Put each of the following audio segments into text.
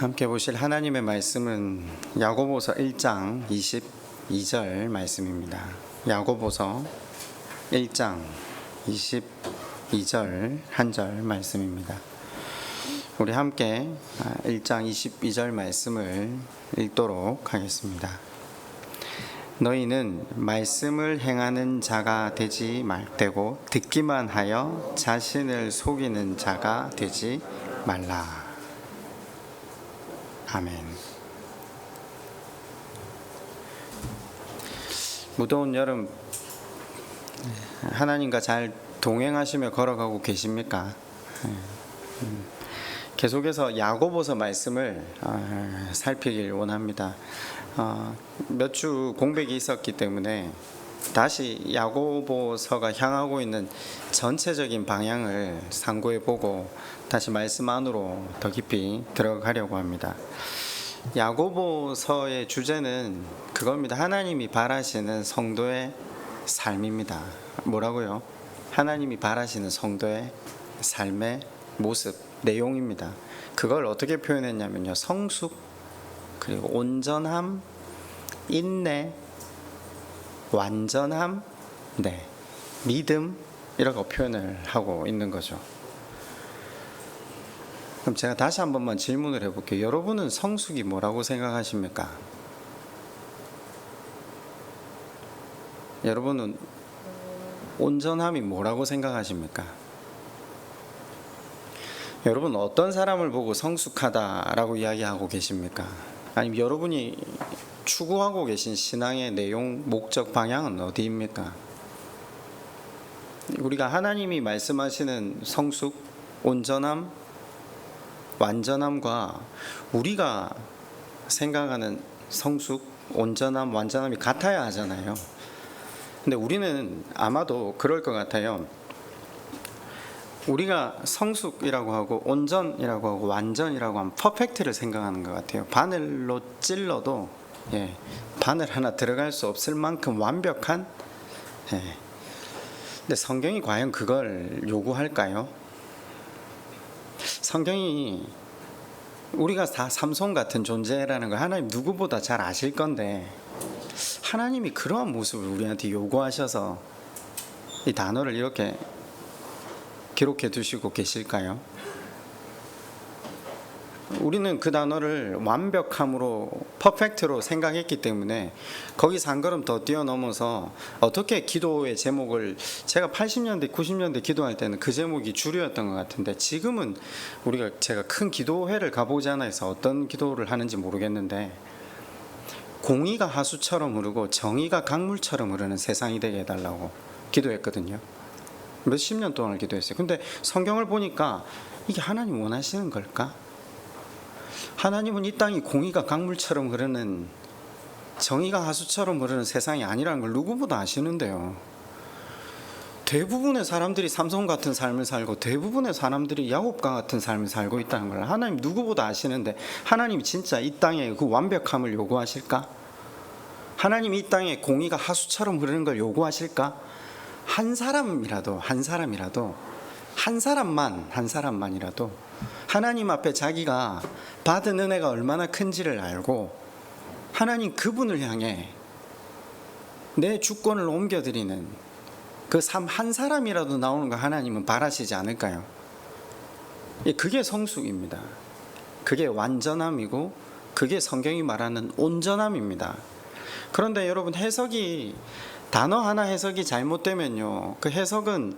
함께 보실 하나님의 말씀은 야고보서 1장 22절 말씀입니다. 야고보서 1장 22절 한 절 말씀입니다. 우리 함께 1장 22절 말씀을 읽도록 하겠습니다. 너희는 말씀을 행하는 자가 되지 말되고 듣기만 하여 자신을 속이는 자가 되지 말라. 아멘. 무더운 여름 하나님과 잘 동행하시며 걸어가고 계십니까? 계속해서 야고보서 말씀을 살피길 원합니다. 몇 주 공백이 있었기 때문에 다시 야고보서가 향하고 있는 전체적인 방향을 상고해 보고 다시 말씀 안으로 더 깊이 들어가려고 합니다. 야고보서의 주제는 그겁니다. 하나님이 바라시는 성도의 삶입니다. 뭐라고요? 하나님이 바라시는 성도의 삶의 모습, 내용입니다. 그걸 어떻게 표현했냐면요, 성숙, 그리고 온전함, 인내, 완전함, 믿음, 이라고 표현을 하고 있는 거죠. 그럼 제가 다시 한 번만 질문을 해볼게요. 여러분은 성숙이 뭐라고 생각하십니까? 여러분은 온전함이 뭐라고 생각하십니까? 여러분 어떤 사람을 보고 성숙하다라고 이야기하고 계십니까? 아니면 여러분이 추구하고 계신 신앙의 내용, 목적, 방향은 어디입니까? 우리가 하나님이 말씀하시는 성숙, 온전함, 완전함과 우리가 생각하는 성숙, 온전함, 완전함이 같아야 하잖아요. 근데 우리는 아마도 그럴 것 같아요. 우리가 성숙이라고 하고 온전이라고 하고 완전이라고 하면 퍼펙트를 생각하는 것 같아요. 바늘로 찔러도 바늘 하나 들어갈 수 없을 만큼 완벽한. 근데 성경이 과연 그걸 요구할까요? 성경이 우리가 다 삼손 같은 존재라는 걸 하나님 누구보다 잘 아실 건데 하나님이 그러한 모습을 우리한테 요구하셔서 이 단어를 이렇게 기록해 두시고 계실까요? 우리는 그 단어를 완벽함으로 퍼펙트로 생각했기 때문에 거기서 한 걸음 더 뛰어넘어서 어떻게 기도의 제목을, 제가 80년대 90년대 기도할 때는 그 제목이 주류였던 것 같은데 지금은 제가 큰 기도회를 가보지 않아서 어떤 기도를 하는지 모르겠는데 공의가 하수처럼 흐르고 정의가 강물처럼 흐르는 세상이 되게 해달라고 기도했거든요. 몇십 년 동안 기도했어요. 근데 성경을 보니까 이게 하나님 원하시는 걸까? 하나님은 이 땅이 공의가 강물처럼 흐르는, 정의가 하수처럼 흐르는 세상이 아니라는 걸 누구보다 아시는데요. 대부분의 사람들이 삼손 같은 삶을 살고 대부분의 사람들이 야곱과 같은 삶을 살고 있다는 걸 하나님 누구보다 아시는데 하나님이 진짜 이 땅에 그 완벽함을 요구하실까? 하나님이 이 땅에 공의가 하수처럼 흐르는 걸 요구하실까? 한 사람만이라도 하나님 앞에 자기가 받은 은혜가 얼마나 큰지를 알고 하나님 그분을 향해 내 주권을 옮겨드리는 그 삶 한 사람이라도 나오는 거 하나님은 바라시지 않을까요? 그게 성숙입니다. 그게 완전함이고 그게 성경이 말하는 온전함입니다. 그런데 여러분, 단어 하나 해석이 잘못되면요, 그 해석은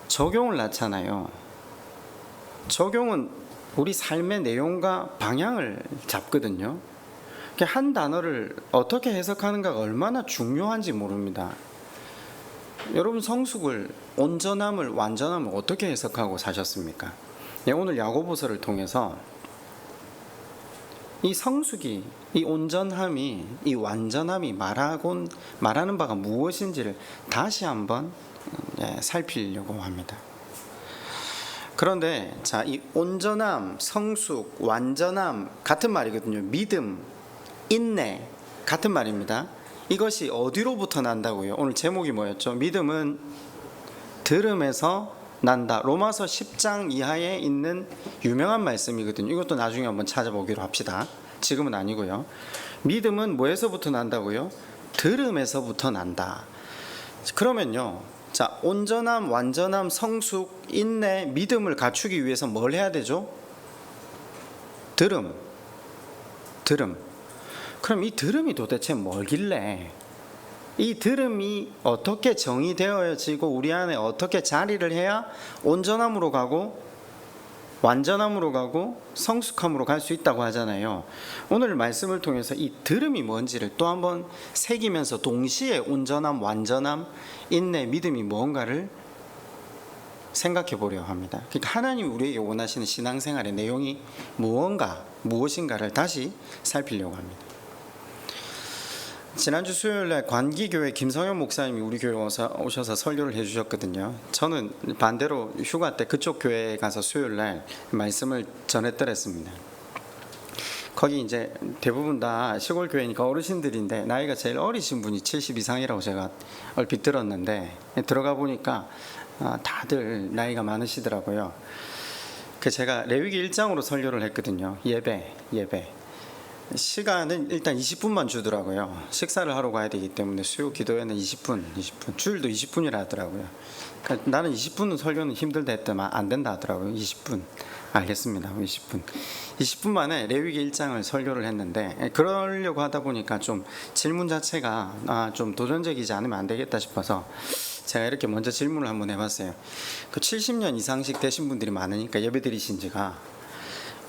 적용을 낳잖아요. 적용은 우리 삶의 내용과 방향을 잡거든요. 한 단어를 어떻게 해석하는가가 얼마나 중요한지 모릅니다. 여러분, 성숙을, 온전함을, 완전함을 어떻게 해석하고 사셨습니까? 오늘 야고보서를 통해서 이 성숙이, 이 온전함이, 이 완전함이 말하는 바가 무엇인지를 다시 한번 살피려고 합니다. 그런데 이 온전함, 성숙, 완전함 같은 말이거든요. 믿음, 인내 같은 말입니다. 이것이 어디로부터 난다고요? 오늘 제목이 뭐였죠? 믿음은 들음에서 난다. 로마서 10장 이하에 있는 유명한 말씀이거든요. 이것도 나중에 한번 찾아보기로 합시다. 지금은 아니고요. 믿음은 뭐에서부터 난다고요? 들음에서부터 난다. 그러면요, 자, 온전함, 완전함, 성숙, 인내, 믿음을 갖추기 위해서 뭘 해야 되죠? 들음. 그럼 이 들음이 도대체 뭐길래, 이 들음이 어떻게 정의되어지고 우리 안에 어떻게 자리를 해야 온전함으로 가고 완전함으로 가고 성숙함으로 갈 수 있다고 하잖아요. 오늘 말씀을 통해서 이 들음이 뭔지를 또 한번 새기면서 동시에 온전함, 완전함, 인내, 믿음이 뭔가를 생각해 보려 합니다. 그러니까 하나님이 우리에게 원하시는 신앙생활의 내용이 무엇인가를 다시 살피려고 합니다. 지난주 수요일날 관기교회 김성현 목사님이 우리 교회에 오셔서 설교를 해주셨거든요. 저는 반대로 휴가 때 그쪽 교회에 가서 수요일날 말씀을 전했더랬습니다. 거기 이제 대부분 다 시골 교회니까 어르신들인데 나이가 제일 어리신 분이 70 이상이라고 제가 얼핏 들었는데, 들어가 보니까 다들 나이가 많으시더라고요. 제가 레위기 1장으로 설교를 했거든요. 예배. 시간은 일단 20분만 주더라고요. 식사를 하러 가야 되기 때문에 수요 기도회는 20분, 주일도 20분이라 하더라고요. 그러니까 나는 20분은 설교는 힘들다 했더만 안 된다 하더라고요. 20분. 알겠습니다. 20분 만에 레위기 1장을 설교를 했는데, 그러려고 하다 보니까 좀 질문 자체가 좀 도전적이지 않으면 안 되겠다 싶어서 제가 이렇게 먼저 질문을 한번 해봤어요. 70년 이상씩 되신 분들이 많으니까 예배 드리신 지가,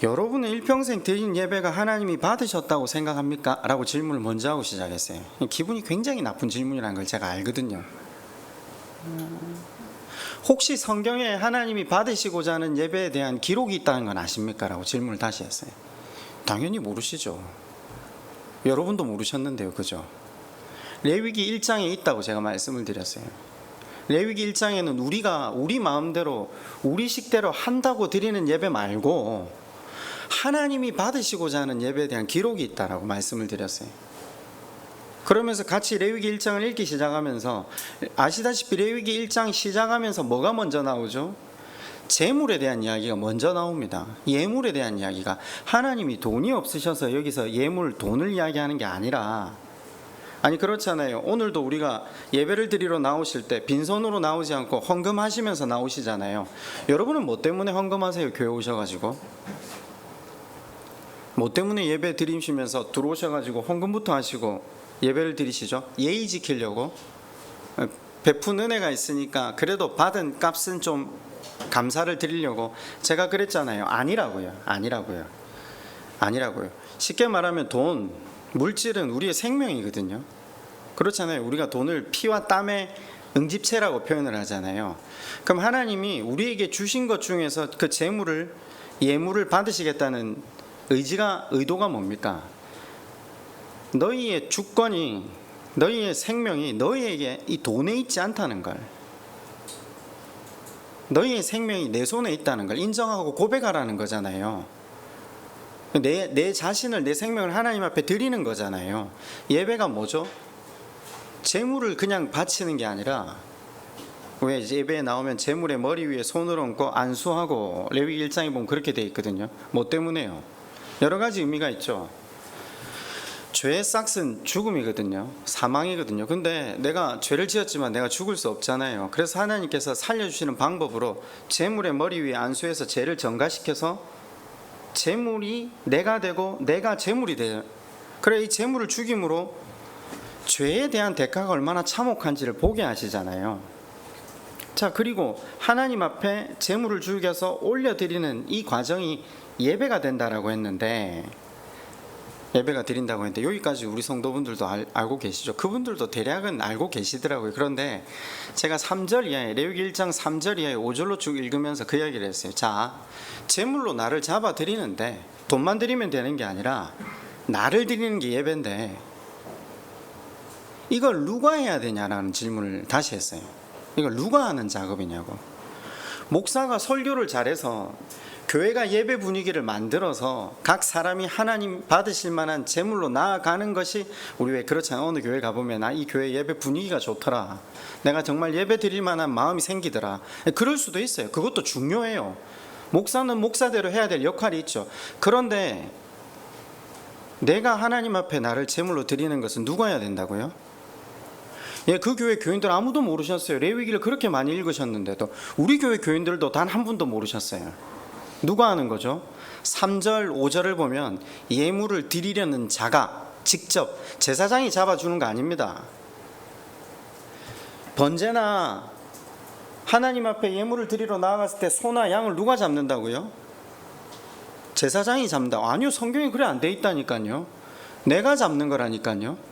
여러분의 일평생 드린 예배가 하나님이 받으셨다고 생각합니까? 라고 질문을 먼저 하고 시작했어요. 기분이 굉장히 나쁜 질문이라는 걸 제가 알거든요. 혹시 성경에 하나님이 받으시고자 하는 예배에 대한 기록이 있다는 건 아십니까? 라고 질문을 다시 했어요. 당연히 모르시죠. 여러분도 모르셨는데요. 그죠? 레위기 1장에 있다고 제가 말씀을 드렸어요. 레위기 1장에는 우리가 우리 마음대로 우리 식대로 한다고 드리는 예배 말고 하나님이 받으시고자 하는 예배에 대한 기록이 있다라고 말씀을 드렸어요. 그러면서 같이 레위기 1장을 읽기 시작하면서, 아시다시피 레위기 1장 시작하면서 뭐가 먼저 나오죠? 재물에 대한 이야기가 먼저 나옵니다. 예물에 대한 이야기가, 하나님이 돈이 없으셔서 여기서 예물, 돈을 이야기하는 게 아니라, 아니 그렇잖아요. 오늘도 우리가 예배를 드리러 나오실 때 빈손으로 나오지 않고 헌금하시면서 나오시잖아요. 여러분은 뭐 때문에 헌금하세요? 교회 오셔가지고 뭐 때문에 예배 드리시면서 들어오셔가지고 헌금부터 하시고 예배를 드리시죠? 예의 지키려고, 베푼 은혜가 있으니까 그래도 받은 값은 좀 감사를 드리려고. 제가 그랬잖아요. 아니라고요. 쉽게 말하면 돈, 물질은 우리의 생명이거든요. 그렇잖아요. 우리가 돈을 피와 땀의 응집체라고 표현을 하잖아요. 그럼 하나님이 우리에게 주신 것 중에서 그 재물을, 예물을 받으시겠다는 의도가 뭡니까? 너희의 주권이, 너희의 생명이 너희에게 이 돈에 있지 않다는 걸, 너희의 생명이 내 손에 있다는 걸 인정하고 고백하라는 거잖아요. 내 자신을, 내 생명을 하나님 앞에 드리는 거잖아요. 예배가 뭐죠? 재물을 그냥 바치는 게 아니라, 왜 예배에 나오면 재물의 머리 위에 손을 얹고 안수하고, 레위기 1장에 보면 그렇게 돼 있거든요. 뭐 때문에요? 여러 가지 의미가 있죠. 죄의 싹은 죽음이거든요. 사망이거든요. 근데 내가 죄를 지었지만 내가 죽을 수 없잖아요. 그래서 하나님께서 살려주시는 방법으로 재물의 머리 위에 안수해서 죄를 전가시켜서 재물이 내가 되고 내가 재물이 돼요. 그래, 이 재물을 죽임으로 죄에 대한 대가가 얼마나 참혹한지를 보게 하시잖아요. 자, 그리고 하나님 앞에 재물을 죽여서 올려드리는 이 과정이 예배가 된다라고 했는데, 예배가 드린다고 했는데, 여기까지 우리 성도분들도 알고 계시죠? 그분들도 대략은 알고 계시더라고요. 그런데 제가 3절 이하에, 레위기 1장 3절 이하에 5절로 쭉 읽으면서 그 이야기를 했어요. 자, 재물로 나를 잡아 드리는데 돈만 드리면 되는 게 아니라 나를 드리는 게 예배인데 이걸 누가 해야 되냐라는 질문을 다시 했어요. 이걸 누가 하는 작업이냐고. 목사가 설교를 잘해서 교회가 예배 분위기를 만들어서 각 사람이 하나님 받으실 만한 제물로 나아가는 것이, 우리 왜 그렇잖아요. 어느 교회 가보면 이 교회 예배 분위기가 좋더라, 내가 정말 예배 드릴 만한 마음이 생기더라. 그럴 수도 있어요. 그것도 중요해요. 목사는 목사대로 해야 될 역할이 있죠. 그런데 내가 하나님 앞에 나를 제물로 드리는 것은 누가 해야 된다고요? 그 교회 교인들 아무도 모르셨어요. 레위기를 그렇게 많이 읽으셨는데도 우리 교회 교인들도 단 한 분도 모르셨어요. 누가 하는 거죠? 3절 5절을 보면 예물을 드리려는 자가 직접, 제사장이 잡아주는 거 아닙니다. 번제나 하나님 앞에 예물을 드리러 나아갔을 때 소나 양을 누가 잡는다고요? 제사장이 잡는다. 아니요, 성경에 그래 안 돼 있다니까요. 내가 잡는 거라니까요.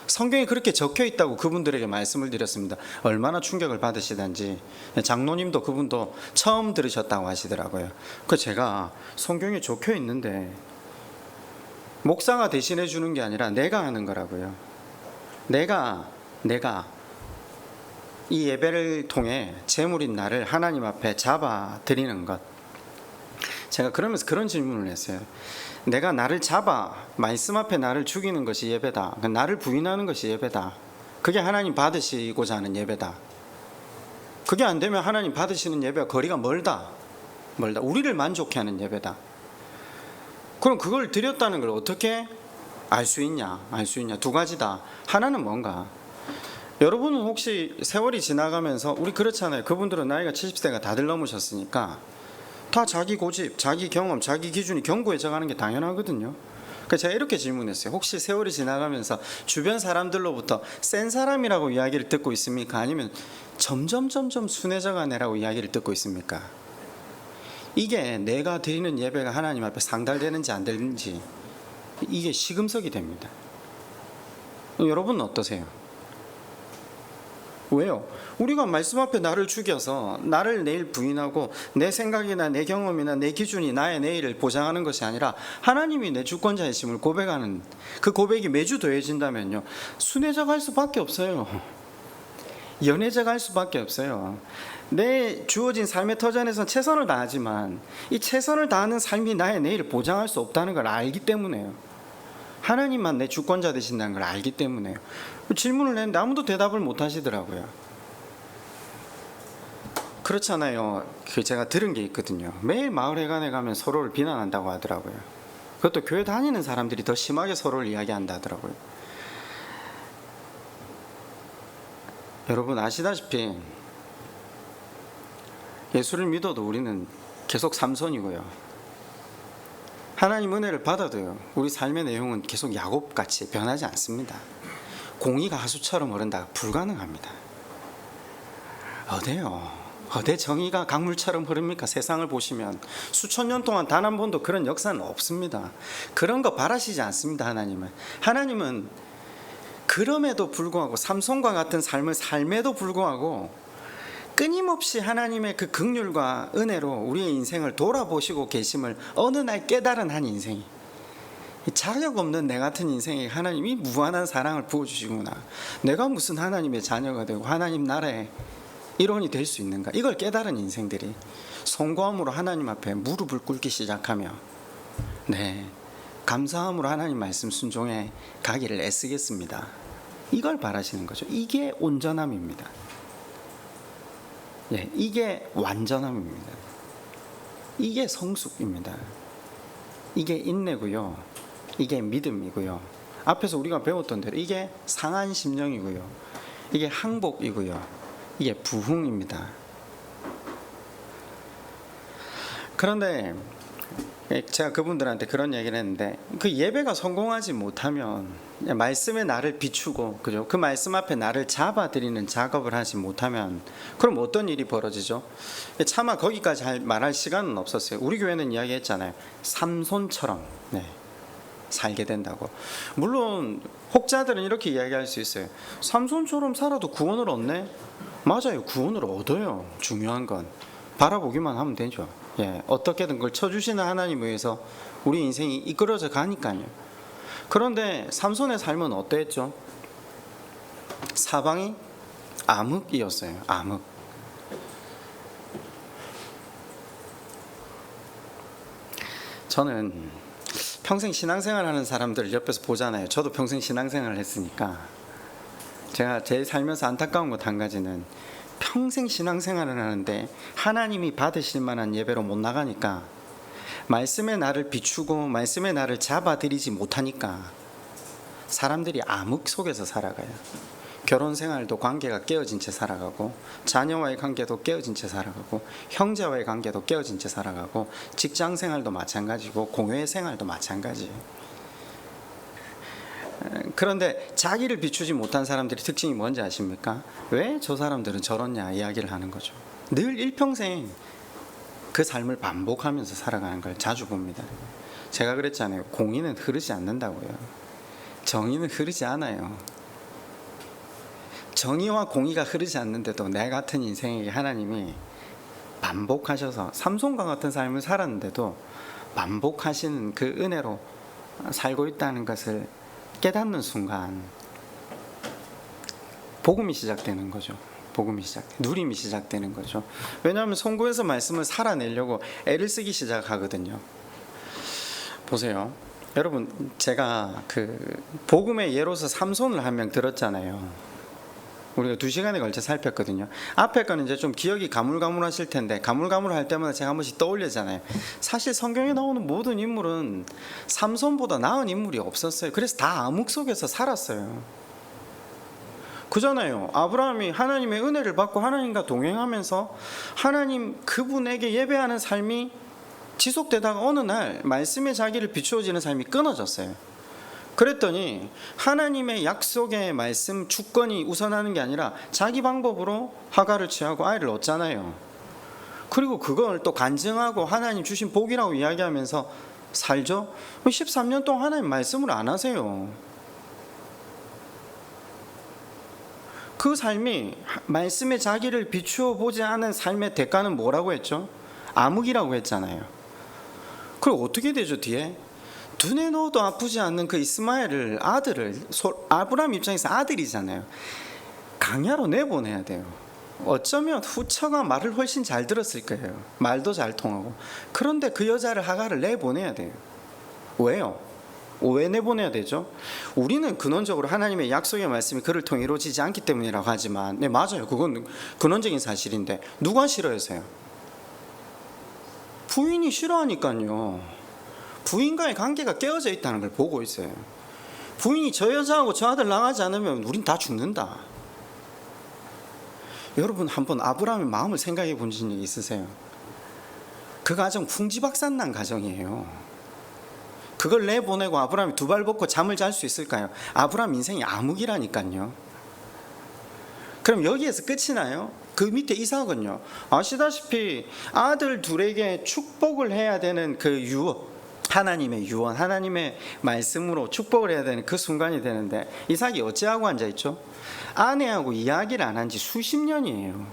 성경에 그렇게 적혀 있다고 그분들에게 말씀을 드렸습니다. 얼마나 충격을 받으시던지. 장로님도 그분도 처음 들으셨다고 하시더라고요. 그 제가 성경에 적혀 있는데 목사가 대신해 주는 게 아니라 내가 하는 거라고요. 내가 이 예배를 통해 제물인 나를 하나님 앞에 잡아 드리는 것. 제가 그러면서 그런 질문을 했어요. 내가 나를 잡아 말씀 앞에 나를 죽이는 것이 예배다, 나를 부인하는 것이 예배다, 그게 하나님 받으시고자 하는 예배다. 그게 안 되면 하나님 받으시는 예배와 거리가 멀다. 우리를 만족해 하는 예배다. 그럼 그걸 드렸다는 걸 어떻게 알 수 있냐? 두 가지다. 하나는 뭔가, 여러분은 혹시 세월이 지나가면서, 우리 그렇잖아요. 그분들은 나이가 70세가 다들 넘으셨으니까 다 자기 고집, 자기 경험, 자기 기준이 견고해져 가는 게 당연하거든요. 그래서 제가 이렇게 질문했어요. 혹시 세월이 지나가면서 주변 사람들로부터 센 사람이라고 이야기를 듣고 있습니까? 아니면 점점 순해져 가네라고 이야기를 듣고 있습니까? 이게 내가 드리는 예배가 하나님 앞에 상달되는지 안 되는지, 이게 시금석이 됩니다. 여러분은 어떠세요? 왜요? 우리가 말씀 앞에 나를 죽여서 나를 내일 부인하고 내 생각이나 내 경험이나 내 기준이 나의 내일을 보장하는 것이 아니라 하나님이 내 주권자이심을 고백하는, 그 고백이 매주 더해진다면요, 순해져 갈 수밖에 없어요. 연해져 갈 수밖에 없어요. 내 주어진 삶의 터전에서 최선을 다하지만 이 최선을 다하는 삶이 나의 내일을 보장할 수 없다는 걸 알기 때문에요. 하나님만 내 주권자 되신다는 걸 알기 때문에요. 질문을 했는데 아무도 대답을 못 하시더라고요. 그렇잖아요. 제가 들은 게 있거든요. 매일 마을회관에 가면 서로를 비난한다고 하더라고요. 그것도 교회 다니는 사람들이 더 심하게 서로를 이야기한다 하더라고요. 여러분 아시다시피 예수를 믿어도 우리는 계속 삼손이고요. 하나님 은혜를 받아도요, 우리 삶의 내용은 계속 야곱같이 변하지 않습니다. 공의가 하수처럼 흐른다, 불가능합니다. 어디 정의가 강물처럼 흐릅니까? 세상을 보시면 수천 년 동안 단 한 번도 그런 역사는 없습니다. 그런 거 바라시지 않습니다. 하나님은 그럼에도 불구하고, 삼손과 같은 삶을 삶에도 불구하고 끊임없이 하나님의 그 긍휼과 은혜로 우리의 인생을 돌아보시고 계심을 어느 날 깨달은 한 인생이, 자격 없는 내 같은 인생에 하나님이 무한한 사랑을 부어주시구나, 내가 무슨 하나님의 자녀가 되고 하나님 나라의 일원이 될 수 있는가, 이걸 깨달은 인생들이 송구함으로 하나님 앞에 무릎을 꿇기 시작하며, 감사함으로 하나님 말씀 순종해 가기를 애쓰겠습니다, 이걸 바라시는 거죠. 이게 온전함입니다. 이게 완전함입니다. 이게 성숙입니다. 이게 인내고요, 이게 믿음이고요, 앞에서 우리가 배웠던 대로 이게 상한 심령이고요, 이게 항복이고요, 이게 부흥입니다. 그런데 제가 그분들한테 그런 얘기를 했는데, 그 예배가 성공하지 못하면, 말씀에 나를 비추고, 그죠? 그 말씀 앞에 나를 잡아드리는 작업을 하지 못하면, 그럼 어떤 일이 벌어지죠? 차마 거기까지 말할 시간은 없었어요. 우리 교회는 이야기했잖아요. 삼손처럼 살게 된다고. 물론 혹자들은 이렇게 이야기할 수 있어요. 삼손처럼 살아도 구원을 얻네? 맞아요, 구원을 얻어요. 중요한 건 바라보기만 하면 되죠. 어떻게든 그걸 쳐주시는 하나님에 의해서 우리 인생이 이끌어져 가니까요. 그런데 삼손의 삶은 어땠죠? 사방이 암흑이었어요. 암흑. 저는 평생 신앙생활 하는 사람들 옆에서 보잖아요. 저도 평생 신앙생활을 했으니까 제가 제 살면서 안타까운 것 한 가지는 평생 신앙생활을 하는데 하나님이 받으실 만한 예배로 못 나가니까, 말씀의 나를 비추고 말씀의 나를 잡아들이지 못하니까 사람들이 암흑 속에서 살아가요. 결혼 생활도 관계가 깨어진 채 살아가고, 자녀와의 관계도 깨어진 채 살아가고, 형제와의 관계도 깨어진 채 살아가고, 직장 생활도 마찬가지고, 공회 생활도 마찬가지예요. 그런데 자기를 비추지 못한 사람들의 특징이 뭔지 아십니까? 왜 저 사람들은 저렇냐 이야기를 하는 거죠. 늘 일평생 그 삶을 반복하면서 살아가는 걸 자주 봅니다. 제가 그랬잖아요. 공의는 흐르지 않는다고요. 정의는 흐르지 않아요. 정의와 공의가 흐르지 않는데도 내 같은 인생에게 하나님이 반복하셔서, 삼손과 같은 삶을 살았는데도 반복하시는 그 은혜로 살고 있다는 것을 깨닫는 순간 복음이 시작되는 거죠. 누림이 시작되는 거죠. 왜냐하면 송구에서 말씀을 살아내려고 애를 쓰기 시작하거든요. 보세요. 여러분, 제가 그 복음의 예로서 삼손을 한 명 들었잖아요. 우리가 2시간에 걸쳐 살폈거든요. 앞에 거는 이제 좀 기억이 가물가물하실 텐데, 가물가물할 때마다 제가 한 번씩 떠올리잖아요. 사실 성경에 나오는 모든 인물은 삼손보다 나은 인물이 없었어요. 그래서 다 암흑 속에서 살았어요. 그잖아요. 아브라함이 하나님의 은혜를 받고 하나님과 동행하면서 하나님 그분에게 예배하는 삶이 지속되다가 어느 날 말씀의 자기를 비추어지는 삶이 끊어졌어요. 그랬더니 하나님의 약속의 말씀 주권이 우선하는 게 아니라 자기 방법으로 하가를 취하고 아이를 얻잖아요. 그리고 그걸 또 간증하고 하나님 주신 복이라고 이야기하면서 살죠. 13년 동안 하나님 말씀을 안 하세요. 그 삶이 말씀의 자기를 비추어 보지 않은 삶의 대가는 뭐라고 했죠? 암흑이라고 했잖아요. 그리고 어떻게 되죠? 뒤에 눈에 넣어도 아프지 않는 그 이스마엘을, 아들을, 아브라함 입장에서 아들이잖아요. 강야로 내보내야 돼요. 어쩌면 후처가 말을 훨씬 잘 들었을 거예요. 말도 잘 통하고. 그런데 그 여자를, 하가를 내보내야 돼요. 왜요? 왜 내보내야 되죠? 우리는 근원적으로 하나님의 약속의 말씀이 그를 통해 이루어지지 않기 때문이라고 하지만, 네, 맞아요. 그건 근원적인 사실인데 누가 싫어해서요? 부인이 싫어하니까요. 부인과의 관계가 깨어져 있다는 걸 보고 있어요. 부인이 저 여자하고 저 아들 나가지 않으면 우린 다 죽는다. 여러분, 한번 아브라함의 마음을 생각해 본 적이 있으세요? 그 가정 풍지박산난 가정이에요. 그걸 내보내고 아브라함이 두 발 벗고 잠을 잘 수 있을까요? 아브라함 인생이 암흑이라니까요. 그럼 여기에서 끝이 나요? 그 밑에 이삭은요, 아시다시피 아들 둘에게 축복을 해야 되는 그 하나님의 유언, 하나님의 말씀으로 축복을 해야 되는 그 순간이 되는데, 이삭이 어찌하고 앉아있죠? 아내하고 이야기를 안 한 지 수십 년이에요.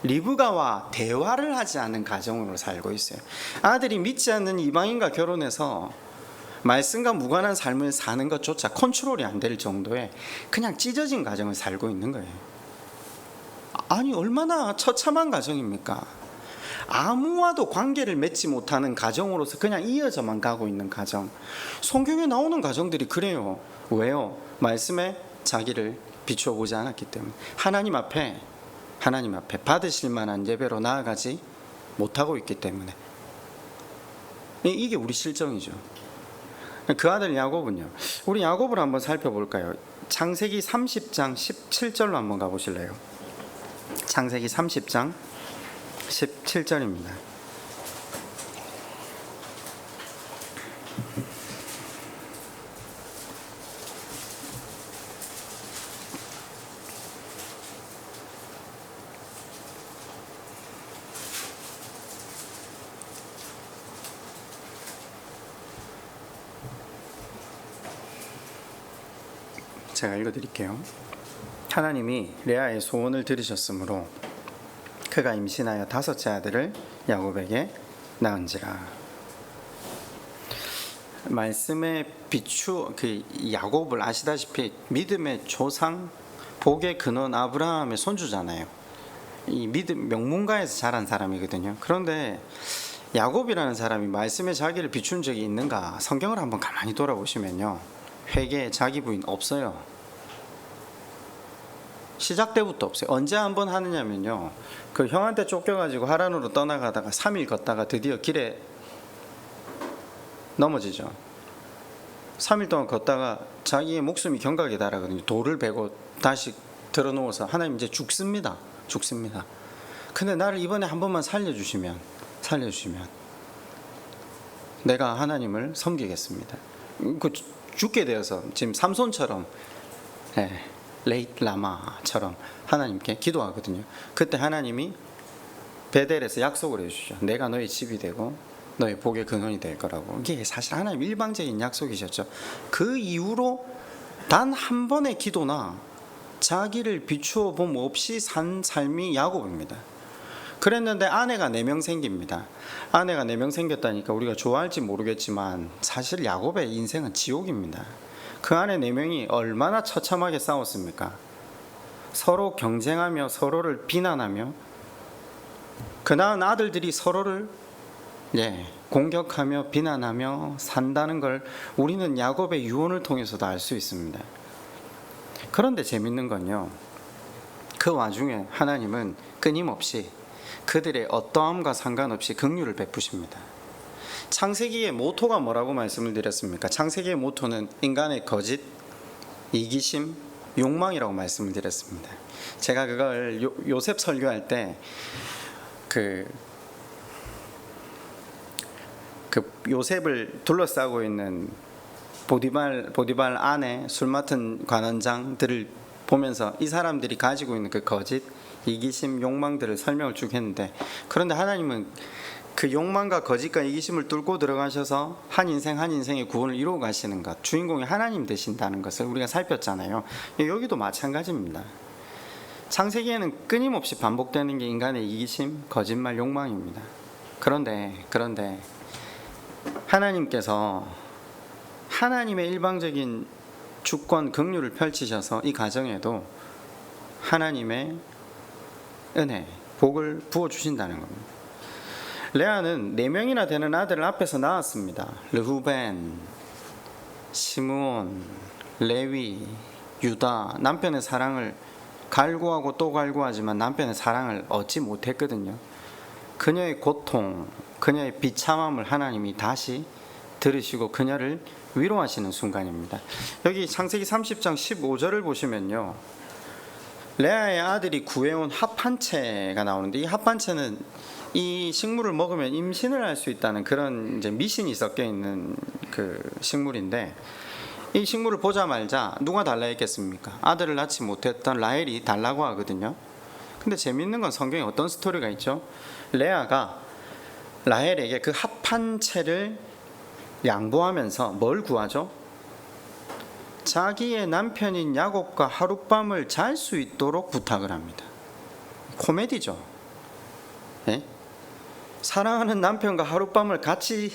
리브가와 대화를 하지 않는 가정으로 살고 있어요. 아들이 믿지 않는 이방인과 결혼해서 말씀과 무관한 삶을 사는 것조차 컨트롤이 안 될 정도의 그냥 찢어진 가정을 살고 있는 거예요. 아니, 얼마나 처참한 가정입니까? 아무와도 관계를 맺지 못하는 가정으로서 그냥 이어져만 가고 있는 가정. 성경에 나오는 가정들이 그래요. 왜요? 말씀에 자기를 비추어 보지 않았기 때문에. 하나님 앞에 받으실 만한 예배로 나아가지 못하고 있기 때문에. 이게 우리 실정이죠. 그 아들 야곱은요, 우리 야곱을 한번 살펴볼까요? 창세기 30장 17절로 한번 가보실래요? 창세기 30장 17절입니다. 제가 읽어드릴게요. 하나님이 레아의 소원을 들으셨으므로 그가 임신하여 5째 아들을 야곱에게 낳은지라. 말씀의 비추, 그 야곱을 아시다시피 믿음의 조상, 복의 근원 아브라함의 손주잖아요. 이 믿음 명문가에서 자란 사람이거든요. 그런데 야곱이라는 사람이 말씀에 자기를 비춘 적이 있는가? 성경을 한번 가만히 돌아보시면요, 회개에 자기 부인 없어요. 시작 때부터 없어요. 언제 한번 하느냐면요, 그 형한테 쫓겨가지고 하란으로 떠나가다가 3일 걷다가 드디어 길에 넘어지죠. 3일 동안 걷다가 자기의 목숨이 경각에 달하거든요. 돌을 베고 다시 들어누워서 하나님 이제 죽습니다. 근데 나를 이번에 한 번만 살려주시면 내가 하나님을 섬기겠습니다. 그 죽게 되어서 지금 삼손처럼, 레이트 라마처럼 하나님께 기도하거든요. 그때 하나님이 베델에서 약속을 해주시죠. 내가 너의 집이 되고 너의 복의 근원이 될 거라고. 이게 사실 하나님 일방적인 약속이셨죠. 그 이후로 단 한 번의 기도나 자기를 비추어 봄 없이 산 삶이 야곱입니다. 그랬는데 아내가 4명 생깁니다. 아내가 4명 생겼다니까 우리가 좋아할지 모르겠지만 사실 야곱의 인생은 지옥입니다. 그 안에 4명이 얼마나 처참하게 싸웠습니까? 서로 경쟁하며 서로를 비난하며, 그 낳은 아들들이 서로를 공격하며 비난하며 산다는 걸 우리는 야곱의 유언을 통해서도 알 수 있습니다. 그런데 재밌는 건요, 그 와중에 하나님은 끊임없이 그들의 어떠함과 상관없이 긍휼을 베푸십니다. 창세기의 모토가 뭐라고 말씀을 드렸습니까? 창세기의 모토는 인간의 거짓, 이기심, 욕망이라고 말씀을 드렸습니다. 제가 그걸 요셉 설교할 때 그 요셉을 둘러싸고 있는 보디발 안에 술 맡은 관원장들을 보면서 이 사람들이 가지고 있는 그 거짓, 이기심, 욕망들을 설명을 쭉 했는데, 그런데 하나님은 그 욕망과 거짓과 이기심을 뚫고 들어가셔서 한 인생의 구원을 이루어 가시는 것, 주인공이 하나님 되신다는 것을 우리가 살폈잖아요. 여기도 마찬가지입니다. 창세기에는 끊임없이 반복되는 게 인간의 이기심, 거짓말, 욕망입니다. 그런데 하나님께서 하나님의 일방적인 주권, 긍휼을 펼치셔서 이 가정에도 하나님의 은혜, 복을 부어주신다는 겁니다. 레아는 4명이나 되는 아들을 앞에서 낳았습니다. 르후벤, 시므온, 레위, 유다. 남편의 사랑을 갈구하고 또 갈구하지만 남편의 사랑을 얻지 못했거든요. 그녀의 고통, 그녀의 비참함을 하나님이 다시 들으시고 그녀를 위로하시는 순간입니다. 여기 창세기 30장 15절을 보시면요, 레아의 아들이 구해온 합한채가 나오는데, 이 합한채는 이 식물을 먹으면 임신을 할 수 있다는 그런 이제 미신이 섞여 있는 그 식물인데, 이 식물을 보자마자 누가 달라 했겠습니까? 아들을 낳지 못했던 라헬이 달라고 하거든요. 근데 재밌는 건 성경에 어떤 스토리가 있죠? 레아가 라헬에게 그 합한채를 양보하면서 뭘 구하죠? 자기의 남편인 야곱과 하룻밤을 잘 수 있도록 부탁을 합니다. 코미디죠. 사랑하는 남편과 하룻밤을 같이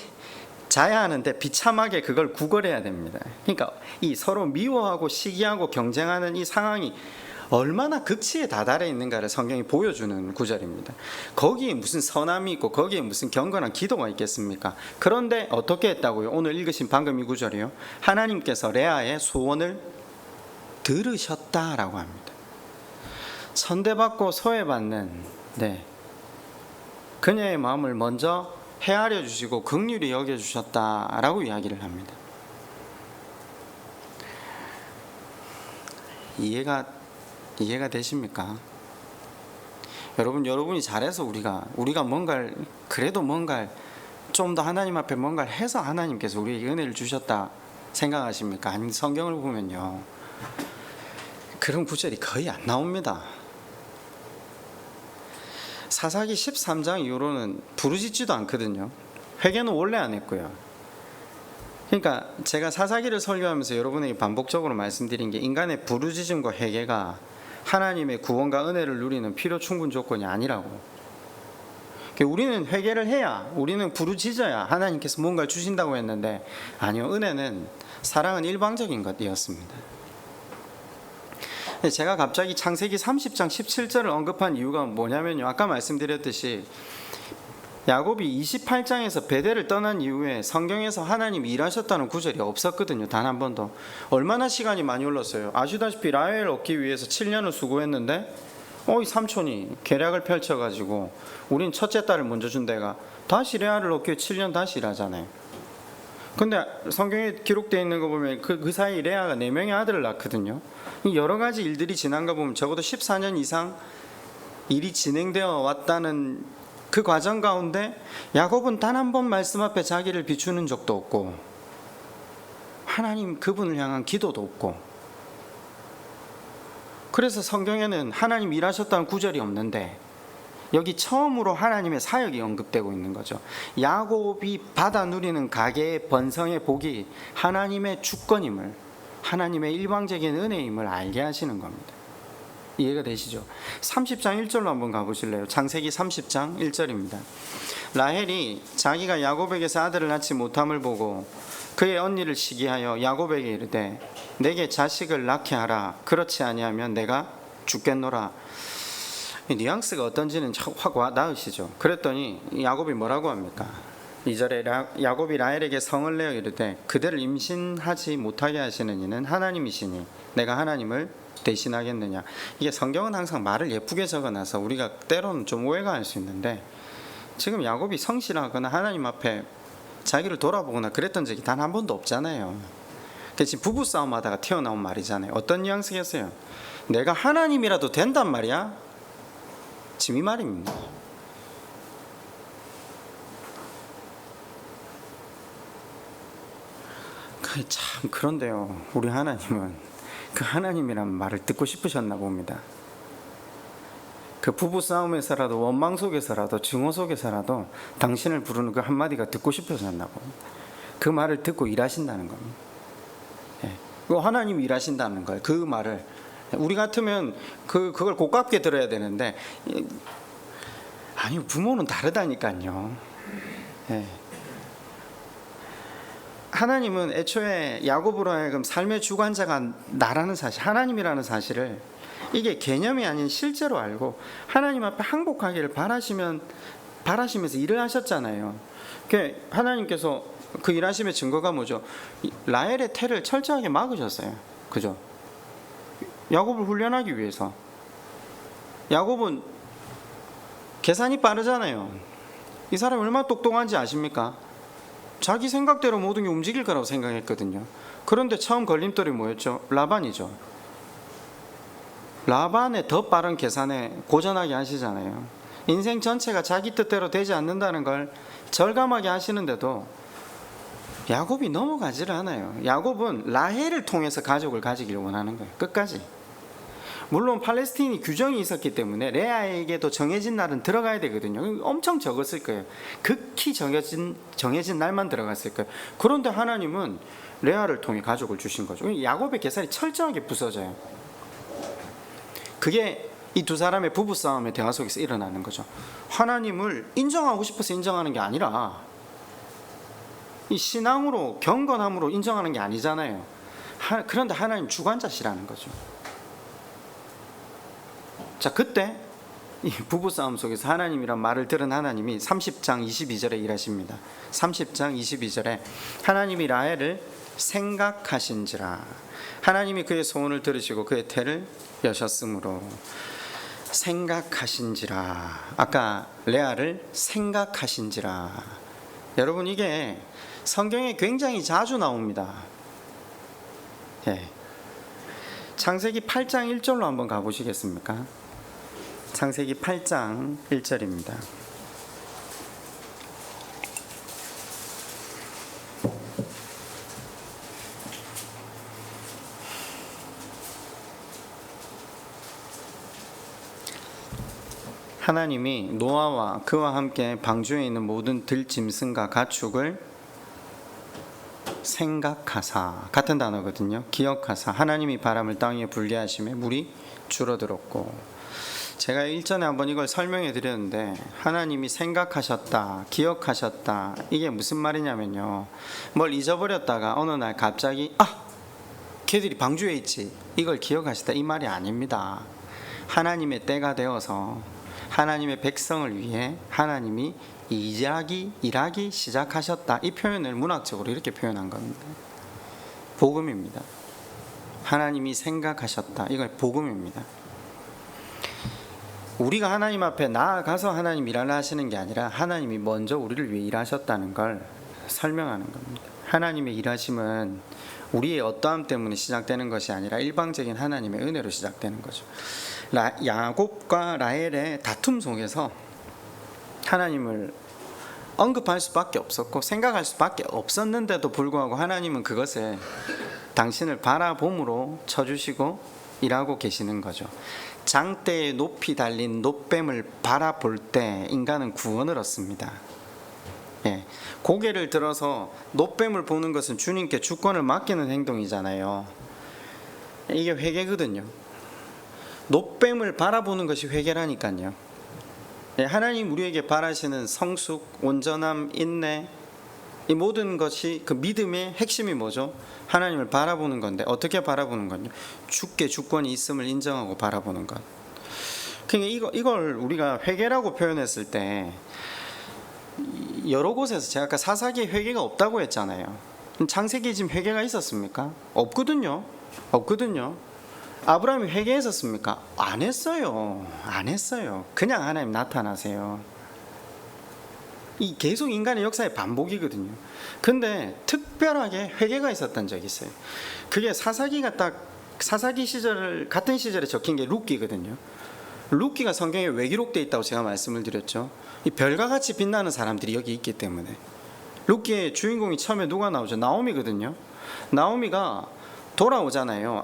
자야 하는데 비참하게 그걸 구걸해야 됩니다. 그러니까 이 서로 미워하고 시기하고 경쟁하는 이 상황이 얼마나 극치에 다다래 있는가를 성경이 보여주는 구절입니다. 거기에 무슨 선함이 있고 거기에 무슨 경건한 기도가 있겠습니까? 그런데 어떻게 했다고요? 오늘 읽으신 방금 이 구절이요, 하나님께서 레아의 소원을 들으셨다라고 합니다. 천대받고 소외받는 그녀의 마음을 먼저 헤아려 주시고 긍휼히 여겨 주셨다라고 이야기를 합니다. 이해가 되십니까? 여러분이 잘해서 우리가 그래도 뭔가를 좀 더 하나님 앞에 뭔가를 해서 하나님께서 우리에게 은혜를 주셨다 생각하십니까? 아니, 성경을 보면요, 그런 구절이 거의 안 나옵니다. 사사기 13장 이후로는 부르짖지도 않거든요. 회개는 원래 안 했고요. 그러니까 제가 사사기를 설교하면서 여러분에게 반복적으로 말씀드린 게, 인간의 부르짖음과 회개가 하나님의 구원과 은혜를 누리는 필요 충분 조건이 아니라고. 우리는 회개를 해야, 우리는 부르짖어야 하나님께서 뭔가를 주신다고 했는데, 아니요, 은혜는, 사랑은 일방적인 것이었습니다. 제가 갑자기 창세기 30장 17절을 언급한 이유가 뭐냐면요, 아까 말씀드렸듯이 야곱이 28장에서 베델을 떠난 이후에 성경에서 하나님이 일하셨다는 구절이 없었거든요. 단 한 번도. 얼마나 시간이 많이 흘렀어요. 아시다시피 라헬 얻기 위해서 7년을 수고했는데 이 삼촌이 계략을 펼쳐가지고 우린 첫째 딸을 먼저 준 데가 다시 레아를 얻기 위해 7년 다시 일하잖아요. 근데 성경에 기록되어 있는 거 보면 그 사이 레아가 4명의 아들을 낳거든요. 여러 가지 일들이 지난 거 보면 적어도 14년 이상 일이 진행되어 왔다는 그 과정 가운데 야곱은 단 한 번 말씀 앞에 자기를 비추는 적도 없고 하나님 그분을 향한 기도도 없고, 그래서 성경에는 하나님 일하셨다는 구절이 없는데 여기 처음으로 하나님의 사역이 언급되고 있는 거죠. 야곱이 받아 누리는 가계의 번성의 복이 하나님의 주권임을, 하나님의 일방적인 은혜임을 알게 하시는 겁니다. 이해가 되시죠? 30장 1절로 한번 가보실래요? 창세기 30장 1절입니다. 라헬이 자기가 야곱에게서 아들을 낳지 못함을 보고 그의 언니를 시기하여 야곱에게 이르되 내게 자식을 낳게 하라. 그렇지 아니하면 내가 죽겠노라. 이 뉘앙스가 어떤지는 확 와닿으시죠? 그랬더니 야곱이 뭐라고 합니까? 2절에 야곱이 라헬에게 성을 내어 이르되 그대를 임신하지 못하게 하시는 이는 하나님이시니 내가 하나님을 대신하겠느냐. 이게 성경은 항상 말을 예쁘게 적어놔서 우리가 때로는 좀 오해가 할 수 있는데, 지금 야곱이 성실하거나 하나님 앞에 자기를 돌아보거나 그랬던 적이 단 한 번도 없잖아요. 지금 부부싸움 하다가 튀어나온 말이잖아요. 어떤 뉘앙스겠어요? 내가 하나님이라도 된단 말이야? 지금 이 말입니다. 참 그런데요, 우리 하나님은 그 하나님이란 말을 듣고 싶으셨나 봅니다. 그 부부싸움에서라도 원망 속에서라도 증오 속에서라도 당신을 부르는 그 한마디가 듣고 싶으셨나 봅니다. 그 말을 듣고 일하신다는 겁니다. 하나님이 일하신다는 거예요. 그 말을 우리 같으면 그걸 고깝게 들어야 되는데, 아니 부모는 다르다니까요. 하나님은 애초에 야곱으로 하여금 삶의 주관자가 나라는 사실, 하나님이라는 사실을 이게 개념이 아닌 실제로 알고 하나님 앞에 항복하기를 바라시면서 일을 하셨잖아요. 하나님께서 그 일하심의 증거가 뭐죠? 라헬의 태를 철저하게 막으셨어요. 그죠? 야곱을 훈련하기 위해서. 야곱은 계산이 빠르잖아요. 이 사람이 얼마나 똑똑한지 아십니까? 자기 생각대로 모든 게 움직일 거라고 생각했거든요. 그런데 처음 걸림돌이 뭐였죠? 라반이죠. 라반의 더 빠른 계산에 고전하게 하시잖아요. 인생 전체가 자기 뜻대로 되지 않는다는 걸 절감하게 하시는데도 야곱이 넘어가지를 않아요. 야곱은 라헬을 통해서 가족을 가지기를 원하는 거예요. 끝까지. 물론 팔레스틴이 규정이 있었기 때문에 레아에게도 정해진 날은 들어가야 되거든요. 엄청 적었을 거예요. 극히 정해진 날만 들어갔을 거예요. 그런데 하나님은 레아를 통해 가족을 주신 거죠. 야곱의 계산이 철저하게 부서져요. 그게 이 두 사람의 부부싸움의 대화 속에서 일어나는 거죠. 하나님을 인정하고 싶어서 인정하는 게 아니라 이 신앙으로 경건함으로 인정하는 게 아니잖아요. 그런데 하나님 주관자시라는 거죠. 자, 그때 이 부부싸움 속에서 하나님이란 말을 들은 하나님이 30장 22절에 일하십니다. 30장 22절에 하나님이 라헬을 생각하신지라. 하나님이 그의 소원을 들으시고 그의 태를 여셨으므로. 생각하신지라. 아까 레아를 생각하신지라. 여러분, 이게 성경에 굉장히 자주 나옵니다. 창세기 8장 1절로 한번 가보시겠습니까? 창세기 8장 1절입니다. 하나님이 노아와 그와 함께 방주에 있는 모든 들짐승과 가축을 생각하사, 같은 단어거든요. 기억하사. 하나님이 바람을 땅 위에 불게 하심에 물이 줄어들었고. 제가 일전에 한번 이걸 설명해 드렸는데, 하나님이 생각하셨다, 기억하셨다, 이게 무슨 말이냐면요, 뭘 잊어버렸다가 어느 날 갑자기 걔들이 방주에 있지, 이걸 기억하시다, 이 말이 아닙니다. 하나님의 때가 되어서 하나님의 백성을 위해 하나님이 일하기 시작하셨다. 이 표현을 문학적으로 이렇게 표현한 겁니다. 복음입니다. 하나님이 생각하셨다. 이건 복음입니다. 우리가 하나님 앞에 나아가서 하나님 일을 하시는 게 아니라 하나님이 먼저 우리를 위해 일하셨다는 걸 설명하는 겁니다. 하나님의 일하심은 우리의 어떠함 때문에 시작되는 것이 아니라 일방적인 하나님의 은혜로 시작되는 거죠. 야곱과 라헬의 다툼 속에서 하나님을 언급할 수밖에 없었고 생각할 수밖에 없었는데도 불구하고 하나님은 그것을 당신을 바라봄으로 쳐주시고 일하고 계시는 거죠. 장대에 높이 달린 놋뱀을 바라볼 때 인간은 구원을 얻습니다. 고개를 들어서 놋뱀을 보는 것은 주님께 주권을 맡기는 행동이잖아요. 이게 회개거든요. 놋뱀을 바라보는 것이 회개라니까요. 하나님 우리에게 바라시는 성숙, 온전함, 인내, 이 모든 것이 그 믿음의 핵심이 뭐죠? 하나님을 바라보는 건데 어떻게 바라보는 건요? 주께 주권이 있음을 인정하고 바라보는 것. 그러니까 이걸 우리가 회개라고 표현했을 때 여러 곳에서 제가 아까 사사기에 회개가 없다고 했잖아요. 창세기에 지금 회개가 있었습니까? 없거든요. 아브라함이 회개했었습니까? 안 했어요. 그냥 하나님 나타나세요. 이 계속 인간의 역사의 반복이거든요. 근데 특별하게 회개가 있었던 적이 있어요. 그게 사사기 시절 같은 시절에 적힌 게 룻기거든요. 룻기가 성경에 왜 기록되어 있다고 제가 말씀을 드렸죠. 이 별과 같이 빛나는 사람들이 여기 있기 때문에. 룻기의 주인공이 처음에 누가 나오죠? 나오미거든요. 나오미가 돌아오잖아요.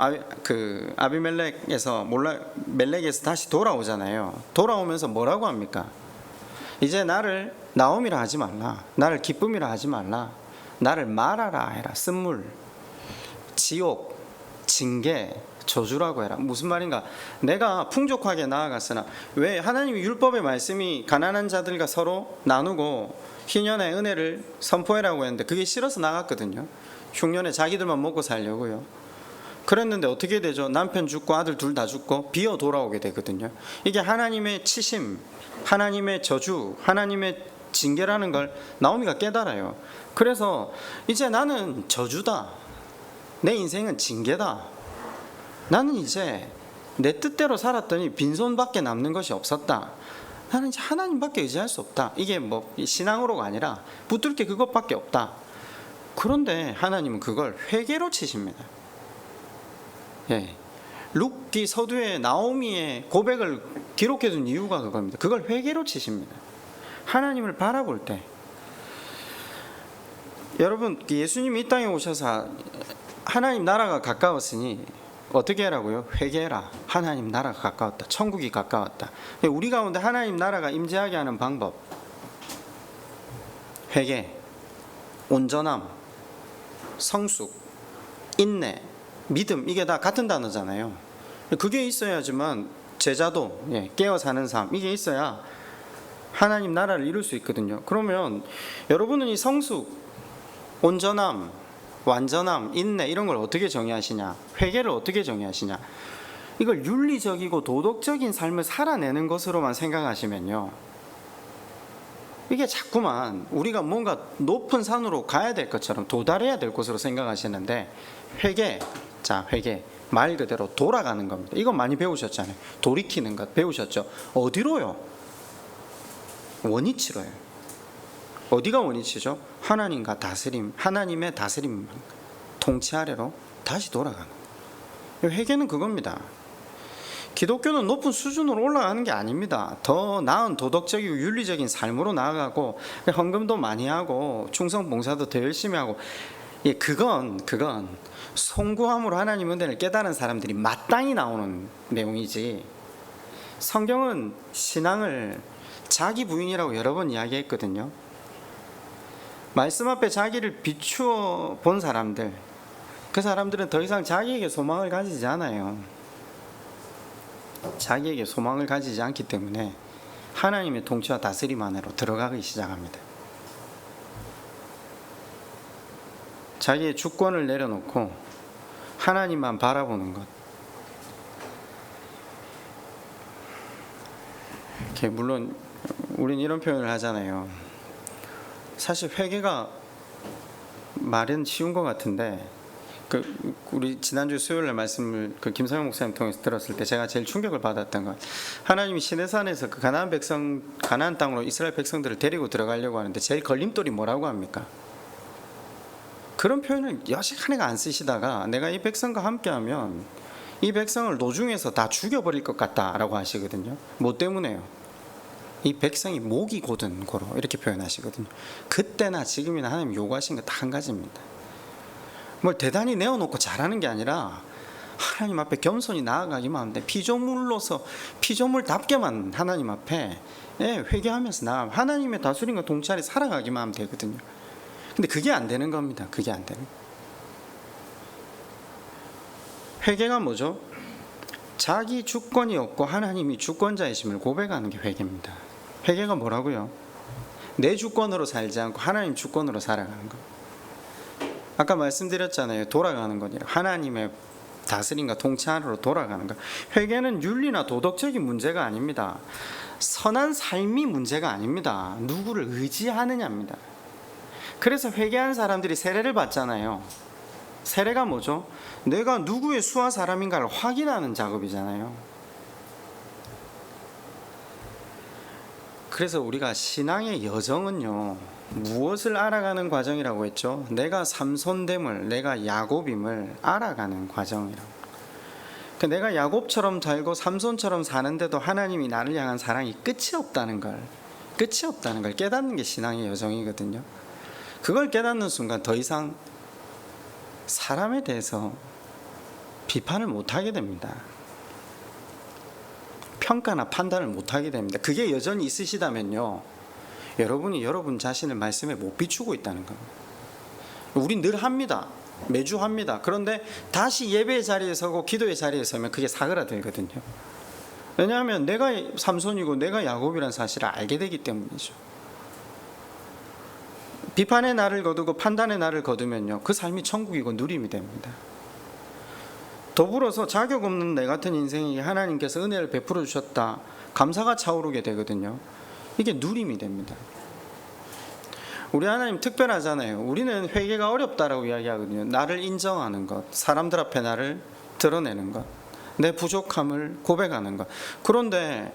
아비멜렉에서 멜렉에서 다시 돌아오잖아요. 돌아오면서 뭐라고 합니까? 이제 나를 나옴이라 하지 말라. 나를 기쁨이라 하지 말라. 나를 말하라 해라. 쓴물, 지옥, 징계, 저주라고 해라. 무슨 말인가? 내가 풍족하게 나아갔으나 왜 하나님이 율법의 말씀이 가난한 자들과 서로 나누고 희년의 은혜를 선포해라고 했는데 그게 싫어서 나갔거든요. 흉년에 자기들만 먹고 살려고요. 그랬는데 어떻게 되죠? 남편 죽고 아들 둘 다 죽고 비어 돌아오게 되거든요. 이게 하나님의 치심, 하나님의 저주, 하나님의 징계라는 걸 나오미가 깨달아요. 그래서 이제 나는 저주다. 내 인생은 징계다. 나는 이제 내 뜻대로 살았더니 빈손밖에 남는 것이 없었다. 나는 이제 하나님밖에 의지할 수 없다. 이게 뭐 신앙으로가 아니라 붙들 게 그것밖에 없다. 그런데 하나님은 그걸 회개로 치십니다. 룻기 서두에 나오미의 고백을 기록해둔 이유가 그겁니다. 그걸 회개로 치십니다. 하나님을 바라볼 때 여러분 예수님이 이 땅에 오셔서 하나님 나라가 가까웠으니 어떻게 하라고요? 회개해라. 하나님 나라가 가까웠다. 천국이 가까웠다. 우리 가운데 하나님 나라가 임재하게 하는 방법, 회개, 온전함, 성숙, 인내, 믿음, 이게 다 같은 단어잖아요. 그게 있어야지만 제자도 깨어 사는 삶, 이게 있어야 하나님 나라를 이룰 수 있거든요. 그러면 여러분은 이 성숙, 온전함, 완전함, 인내 이런 걸 어떻게 정의하시냐? 회개를 어떻게 정의하시냐? 이걸 윤리적이고 도덕적인 삶을 살아내는 것으로만 생각하시면요, 이게 자꾸만 우리가 뭔가 높은 산으로 가야 될 것처럼 도달해야 될 곳으로 생각하시는데, 회개, 회개 말 그대로 돌아가는 겁니다. 이거 많이 배우셨잖아요. 돌이키는 것 배우셨죠? 어디로요? 원위치로요. 어디가 원위치죠? 하나님과 다스림, 하나님의 다스림, 통치 아래로 다시 돌아가는 거예요. 회개는 그겁니다. 기독교는 높은 수준으로 올라가는 게 아닙니다. 더 나은 도덕적이고 윤리적인 삶으로 나아가고 헌금도 많이 하고 충성 봉사도 더 열심히 하고, 그건 송구함으로 하나님 은혜를 깨달은 사람들이 마땅히 나오는 내용이지, 성경은 신앙을 자기 부인이라고 여러 번 이야기했거든요. 말씀 앞에 자기를 비추어 본 사람들, 그 사람들은 더 이상 자기에게 소망을 가지지 않아요. 자기에게 소망을 가지지 않기 때문에 하나님의 통치와 다스림 안으로 들어가기 시작합니다. 자기의 주권을 내려놓고 하나님만 바라보는 것. 물론 우리는 이런 표현을 하잖아요. 사실 회개가 말은 쉬운 것 같은데 우리 지난주 수요일에 말씀을 김성영 목사님 통해서 들었을 때 제가 제일 충격을 받았던 건, 하나님이 시내산에서 그 가나안 땅으로 이스라엘 백성들을 데리고 들어가려고 하는데 제일 걸림돌이 뭐라고 합니까? 그런 표현을 여식하네가 안 쓰시다가 내가 이 백성과 함께하면 이 백성을 노중에서 다 죽여버릴 것 같다라고 하시거든요. 뭐 때문에요? 이 백성이 목이 고든 거로 이렇게 표현하시거든요. 그때나 지금이나 하나님 요구하신 거 다 한 가지입니다. 뭘 대단히 내어놓고 잘하는 게 아니라 하나님 앞에 겸손히 나아가기만 하면 돼. 피조물로서 피조물답게만 하나님 앞에 회개하면서 하나님의 다스림과 동찰에 살아가기만 하면 되거든요. 근데 그게 안 되는 겁니다. 그게 안 되는 거예요. 회개가 뭐죠? 자기 주권이 없고 하나님이 주권자이심을 고백하는 게 회개입니다. 회개가 뭐라고요? 내 주권으로 살지 않고 하나님 주권으로 살아가는 거. 아까 말씀드렸잖아요. 돌아가는 거니라. 하나님의 다스림과 통치하로 돌아가는 거. 회개는 윤리나 도덕적인 문제가 아닙니다. 선한 삶이 문제가 아닙니다. 누구를 의지하느냐입니다. 그래서 회개한 사람들이 세례를 받잖아요. 세례가 뭐죠? 내가 누구의 수하 사람인가를 확인하는 작업이잖아요. 그래서 우리가 신앙의 여정은요, 무엇을 알아가는 과정이라고 했죠? 내가 삼손됨을, 내가 야곱임을 알아가는 과정이라고. 그러니까 내가 야곱처럼 살고 삼손처럼 사는데도 하나님이 나를 향한 사랑이 끝이 없다는 걸 깨닫는 게 신앙의 여정이거든요. 그걸 깨닫는 순간 더 이상 사람에 대해서 비판을 못하게 됩니다. 평가나 판단을 못하게 됩니다. 그게 여전히 있으시다면요, 여러분이 여러분 자신을 말씀에 못 비추고 있다는 겁니다. 우린 늘 합니다. 매주 합니다. 그런데 다시 예배의 자리에 서고 기도의 자리에 서면 그게 사그라들거든요. 왜냐하면 내가 삼손이고 내가 야곱이라는 사실을 알게 되기 때문이죠. 비판의 날을 거두고 판단의 날을 거두면요, 그 삶이 천국이고 누림이 됩니다. 더불어서 자격 없는 내 같은 인생에게 하나님께서 은혜를 베풀어 주셨다, 감사가 차오르게 되거든요. 이게 누림이 됩니다. 우리 하나님 특별하잖아요. 우리는 회개가 어렵다라고 이야기하거든요. 나를 인정하는 것, 사람들 앞에 나를 드러내는 것, 내 부족함을 고백하는 것. 그런데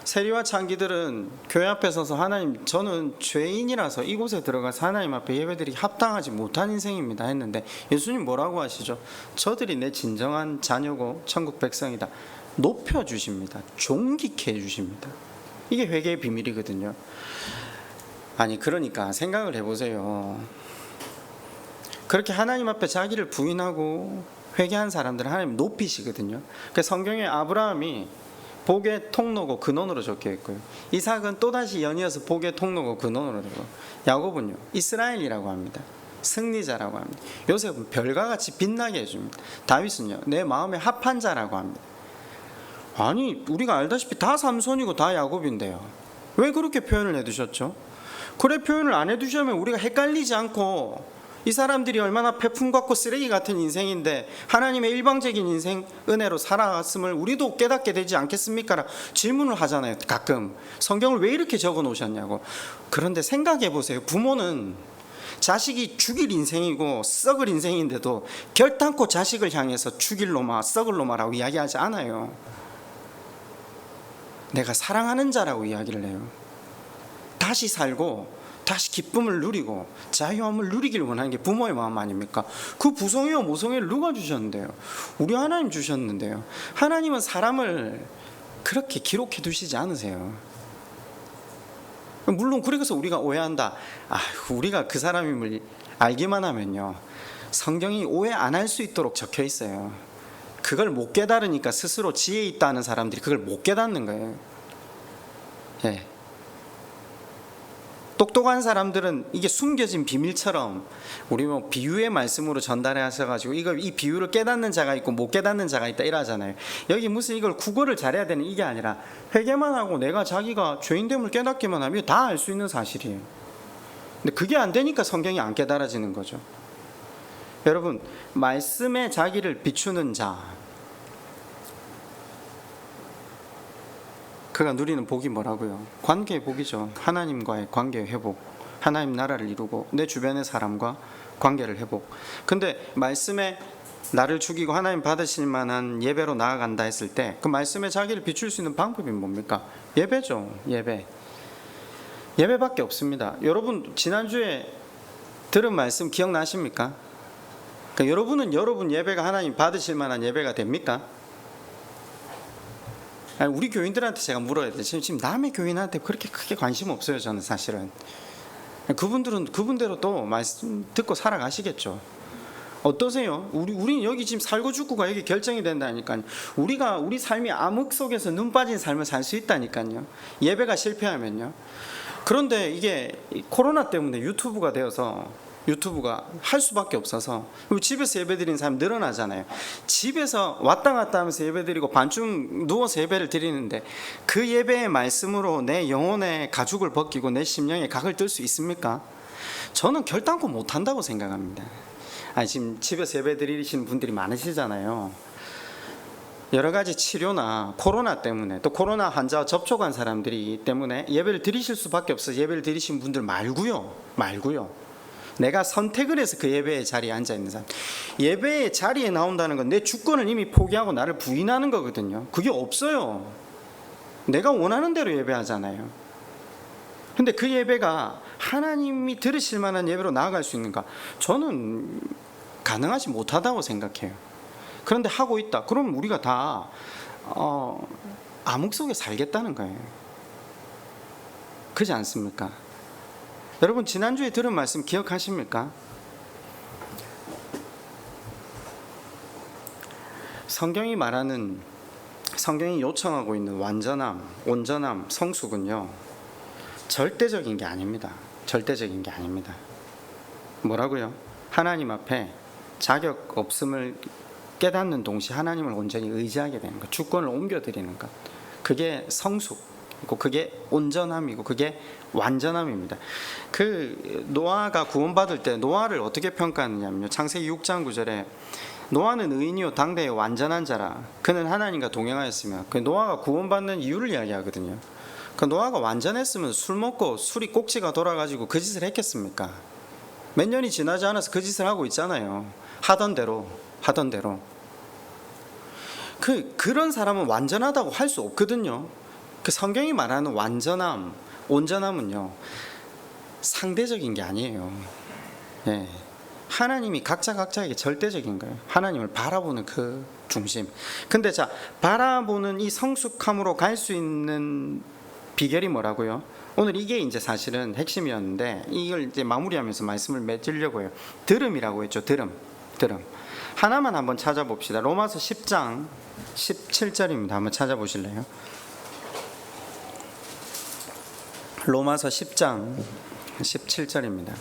세리와 창기들은 교회 앞에 서서 하나님, 저는 죄인이라서 이곳에 들어가서 하나님 앞에 예배드리기 합당하지 못한 인생입니다 했는데 예수님 뭐라고 하시죠? 저들이 내 진정한 자녀고 천국 백성이다. 높여주십니다. 존귀케 해주십니다. 이게 회개의 비밀이거든요. 아니, 그러니까 생각을 해보세요. 그렇게 하나님 앞에 자기를 부인하고 회개한 사람들은 하나님 높이시거든요. 그러니까 성경에 아브라함이 복의 통로고 근원으로 적혀 있고요, 이삭은 또다시 연이어서 복의 통로고 근원으로 되고, 야곱은요 이스라엘이라고 합니다. 승리자라고 합니다. 요셉은 별과 같이 빛나게 해줍니다. 다윗은요 내 마음에 합한 자라고 합니다. 아니, 우리가 알다시피 다 삼손이고 다 야곱인데요, 왜 그렇게 표현을 해두셨죠? 그래, 표현을 안 해두시면 우리가 헷갈리지 않고 이 사람들이 얼마나 폐품 같고 쓰레기 같은 인생인데 하나님의 일방적인 인생 은혜로 살아갔음을 우리도 깨닫게 되지 않겠습니까? 라고 질문을 하잖아요. 가끔 성경을 왜 이렇게 적어 놓으셨냐고. 그런데 생각해 보세요. 부모는 자식이 죽일 인생이고 썩을 인생인데도 결단코 자식을 향해서 죽일 놈아, 썩을 놈아라고 이야기하지 않아요. 내가 사랑하는 자라고 이야기를 해요. 다시 살고 다시 기쁨을 누리고 자유함을 누리길 원하는 게 부모의 마음 아닙니까? 그 부성애와 모성애를 누가 주셨는데요? 우리 하나님 주셨는데요. 하나님은 사람을 그렇게 기록해 두시지 않으세요. 물론 그래서 우리가 오해한다. 우리가 그 사람임을 알기만 하면요, 성경이 오해 안 할 수 있도록 적혀 있어요. 그걸 못 깨달으니까 스스로 지혜 있다는 사람들이 그걸 못 깨닫는 거예요. 예. 똑똑한 사람들은 이게 숨겨진 비밀처럼 우리 비유의 말씀으로 전달해 하셔가지고 이 비유를 깨닫는 자가 있고 못 깨닫는 자가 있다 이러잖아요. 여기 무슨 이걸 국어를 잘해야 되는 이게 아니라 회개만 하고 내가 자기가 죄인됨을 깨닫기만 하면 다 알 수 있는 사실이에요. 근데 그게 안 되니까 성경이 안 깨달아지는 거죠. 여러분, 말씀에 자기를 비추는 자, 그가 누리는 복이 뭐라고요? 관계의 복이죠. 하나님과의 관계 회복. 하나님 나라를 이루고 내 주변의 사람과 관계를 회복. 근데 말씀에 나를 죽이고 하나님 받으실 만한 예배로 나아간다 했을 때 그 말씀에 자기를 비출 수 있는 방법이 뭡니까? 예배죠. 예배밖에 없습니다. 여러분 지난주에 들은 말씀 기억나십니까? 그러니까 여러분은 여러분 예배가 하나님 받으실 만한 예배가 됩니까? 아니, 우리 교인들한테 제가 물어야 돼요. 지금 남의 교인한테 그렇게 크게 관심 없어요. 저는 사실은. 그분들은 그분대로 또 말씀 듣고 살아가시겠죠. 어떠세요? 우리는 여기 지금 살고 죽고가 여기 결정이 된다니까요. 우리 삶이 암흑 속에서 눈 빠진 삶을 살 수 있다니까요. 예배가 실패하면요. 그런데 이게 코로나 때문에 유튜브가 되어서 유튜브가 할 수밖에 없어서 집에서 예배드리는 사람이 늘어나잖아요. 집에서 왔다 갔다 하면서 예배드리고 반쯤 누워서 예배를 드리는데 그 예배의 말씀으로 내 영혼의 가죽을 벗기고 내 심령의 각을 뜰 수 있습니까? 저는 결단코 못한다고 생각합니다. 지금 집에서 예배 드리시는 분들이 많으시잖아요. 여러 가지 치료나 코로나 때문에 또 코로나 환자와 접촉한 사람들이 때문에 예배를 드리실 수밖에 없어서 예배를 드리신 분들 말고요. 내가 선택을 해서 그 예배의 자리에 앉아 있는 사람. 예배의 자리에 나온다는 건 내 주권을 이미 포기하고 나를 부인하는 거거든요. 그게 없어요. 내가 원하는 대로 예배하잖아요. 근데 그 예배가 하나님이 들으실 만한 예배로 나아갈 수 있는가? 저는 가능하지 못하다고 생각해요. 그런데 하고 있다. 그럼 우리가 다 암흑 속에 살겠다는 거예요. 그렇지 않습니까? 여러분 지난주에 들은 말씀 기억하십니까? 성경이 요청하고 있는 완전함, 온전함, 성숙은요 절대적인 게 아닙니다. 절대적인 게 아닙니다. 뭐라고요? 하나님 앞에 자격 없음을 깨닫는 동시에 하나님을 온전히 의지하게 되는 것, 주권을 옮겨드리는 것, 그게 성숙이고 그게 온전함이고 그게 완전함입니다. 그 노아가 구원받을 때 노아를 어떻게 평가하느냐면요, 창세기 6장 9절에 노아는 의인이요 당대의 완전한 자라 그는 하나님과 동행하였으며, 그 노아가 구원받는 이유를 이야기하거든요. 그 노아가 완전했으면 술 먹고 술이 꼭지가 돌아가지고 그 짓을 했겠습니까? 몇 년이 지나지 않아서 그 짓을 하고 있잖아요. 하던 대로. 그런 사람은 완전하다고 할 수 없거든요. 그 성경이 말하는 완전함, 온전함은요 상대적인 게 아니에요. 예. 하나님이 각자에게 절대적인 거예요. 하나님을 바라보는 그 중심. 근데 자, 바라보는 이 성숙함으로 갈 수 있는 비결이 뭐라고요? 오늘 이게 이제 사실은 핵심이었는데 이걸 이제 마무리하면서 말씀을 맺으려고 해요. 들음이라고 했죠. 들음. 하나만 한번 찾아봅시다. 로마서 10장 17절입니다. 한번 찾아보실래요? 로마서 10장 17절입니다.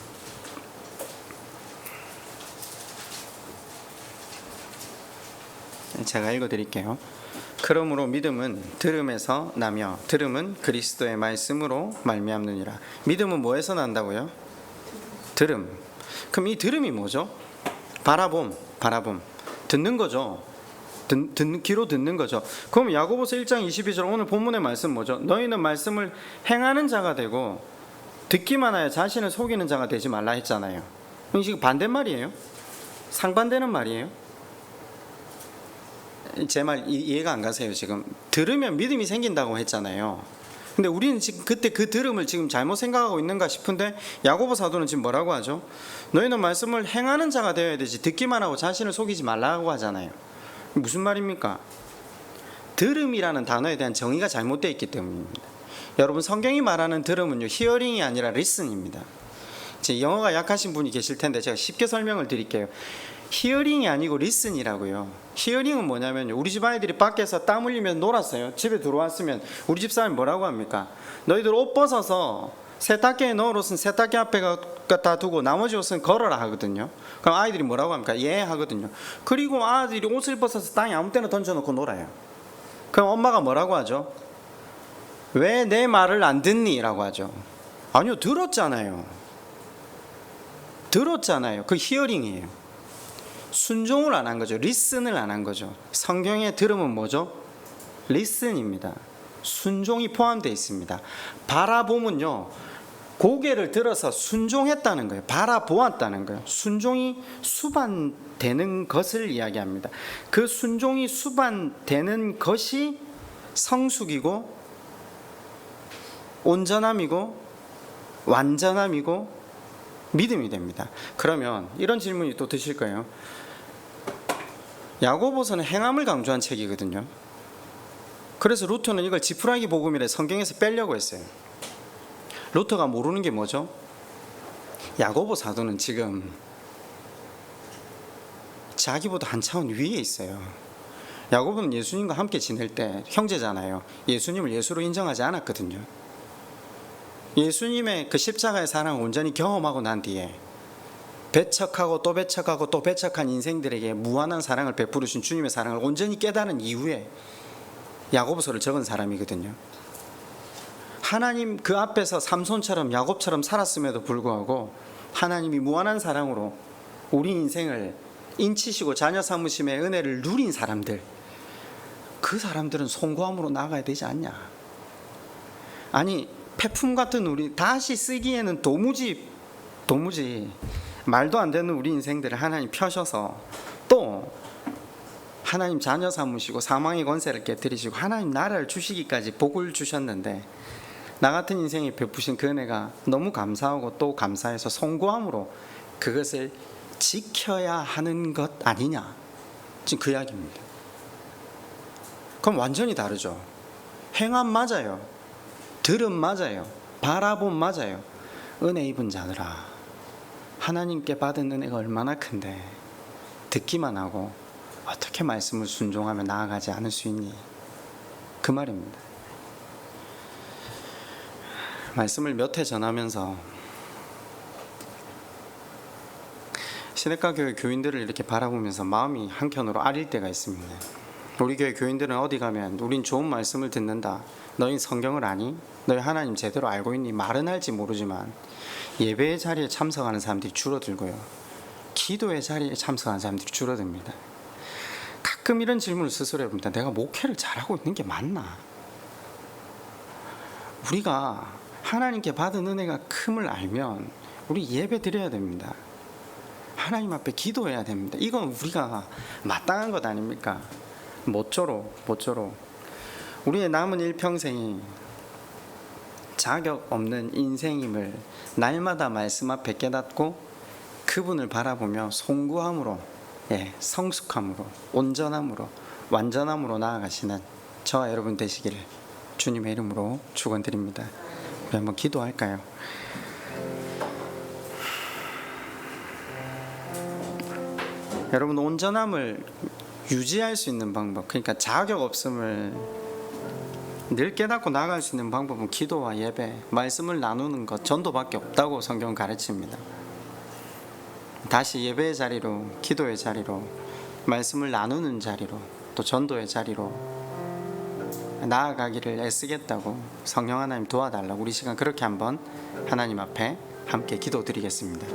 제가 읽어드릴게요. 그러므로 믿음은 들음에서 나며 들음은 그리스도의 말씀으로 말미암느니라. 믿음은 뭐에서 난다고요? 들음. 그럼 이 들음이 뭐죠? 바라봄. 듣는 거죠. 귀로 듣는 거죠. 그럼 야고보서 1장 22절 오늘 본문의 말씀 뭐죠? 너희는 말씀을 행하는 자가 되고 듣기만 하여 자신을 속이는 자가 되지 말라 했잖아요. 그럼 지금 반대말이에요? 상반되는 말이에요? 제 말 이해가 안 가세요? 지금 들으면 믿음이 생긴다고 했잖아요. 근데 우리는 지금 그때 그 들음을 지금 잘못 생각하고 있는가 싶은데 야고보 사도는 지금 뭐라고 하죠? 너희는 말씀을 행하는 자가 되어야 되지 듣기만 하고 자신을 속이지 말라고 하잖아요. 무슨 말입니까? 들음이라는 단어에 대한 정의가 잘못되어 있기 때문입니다. 여러분 성경이 말하는 들음은요 히어링이 아니라 listen입니다. 영어가 약하신 분이 계실 텐데 제가 쉽게 설명을 드릴게요. 히어링이 아니고 리슨이라고요. 히어링은 뭐냐면요, 우리 집 아이들이 밖에서 땀 흘리면 놀았어요. 집에 들어왔으면 우리 집 사람이 뭐라고 합니까? 너희들 옷 벗어서 세탁기에 넣을 옷은 세탁기 앞에 갖다 두고 나머지 옷은 걸어라 하거든요. 그럼 아이들이 뭐라고 합니까? 예 하거든요. 그리고 아들이 옷을 벗어서 땅에 아무 때나 던져놓고 놀아요. 그럼 엄마가 뭐라고 하죠? 왜 내 말을 안 듣니? 라고 하죠. 아니요, 들었잖아요. 그 히어링이에요. 순종을 안 한 거죠. 리슨을 안 한 거죠. 성경의 들음은 뭐죠? 리슨입니다. 순종이 포함되어 있습니다. 바라봄은요 고개를 들어서 순종했다는 거예요. 바라보았다는 거예요. 순종이 수반되는 것을 이야기합니다. 그 순종이 수반되는 것이 성숙이고 온전함이고 완전함이고 믿음이 됩니다. 그러면 이런 질문이 또 드실 거예요. 야고보서는 행함을 강조한 책이거든요. 그래서 루터는 이걸 지푸라기 복음이라 성경에서 빼려고 했어요. 루터가 모르는 게 뭐죠? 야고보 사도는 지금 자기보다 한 차원 위에 있어요. 야고보는 예수님과 함께 지낼 때 형제잖아요. 예수님을 예수로 인정하지 않았거든요. 예수님의 그 십자가의 사랑을 온전히 경험하고 난 뒤에 배척하고 또 배척하고 또 배척한 인생들에게 무한한 사랑을 베푸르신 주님의 사랑을 온전히 깨달은 이후에 야고보서를 적은 사람이거든요. 하나님 그 앞에서 삼손처럼 야곱처럼 살았음에도 불구하고 하나님이 무한한 사랑으로 우리 인생을 인치시고 자녀 삼으심의 은혜를 누린 사람들, 그 사람들은 송구함으로 나아가야 되지 않냐. 아니 폐품 같은 우리 다시 쓰기에는 도무지 말도 안 되는 우리 인생들을 하나님 펴셔서 또 하나님 자녀 삼으시고 사망의 권세를 깨뜨리시고 하나님 나라를 주시기까지 복을 주셨는데 나 같은 인생에 베푸신 그 은혜가 너무 감사하고 또 감사해서 송구함으로 그것을 지켜야 하는 것 아니냐. 지금 그 이야기입니다. 그럼 완전히 다르죠. 행함 맞아요. 들음 맞아요. 바라봄 맞아요. 은혜 입은 자들아, 하나님께 받은 은혜가 얼마나 큰데 듣기만 하고 어떻게 말씀을 순종하며 나아가지 않을 수 있니? 그 말입니다. 말씀을 몇 해 전하면서 시냇가 교회 교인들을 이렇게 바라보면서 마음이 한켠으로 아릴 때가 있습니다. 우리 교회 교인들은 어디 가면 우린 좋은 말씀을 듣는다, 너희 성경을 아니? 너희 하나님 제대로 알고 있니? 말은 할지 모르지만 예배의 자리에 참석하는 사람들이 줄어들고요, 기도의 자리에 참석하는 사람들이 줄어듭니다. 가끔 이런 질문을 스스로 해봅니다. 내가 목회를 잘하고 있는 게 맞나? 우리가 하나님께 받은 은혜가 큼을 알면 우리 예배 드려야 됩니다. 하나님 앞에 기도해야 됩니다. 이건 우리가 마땅한 것 아닙니까? 모쪼록 우리의 남은 일평생이 자격 없는 인생임을 날마다 말씀 앞에 깨닫고 그분을 바라보며 송구함으로, 성숙함으로, 온전함으로, 완전함으로 나아가시는 저와 여러분 되시기를 주님의 이름으로 축원드립니다. 우리 한번 기도할까요? 여러분, 온전함을 유지할 수 있는 방법, 그러니까 자격 없음을 늘 깨닫고 나아갈 수 있는 방법은 기도와 예배, 말씀을 나누는 것, 전도밖에 없다고 성경은 가르칩니다. 다시 예배의 자리로, 기도의 자리로, 말씀을 나누는 자리로, 또 전도의 자리로 나아가기를 애쓰겠다고 성령 하나님 도와달라고 우리 시간 그렇게 한번 하나님 앞에 함께 기도드리겠습니다.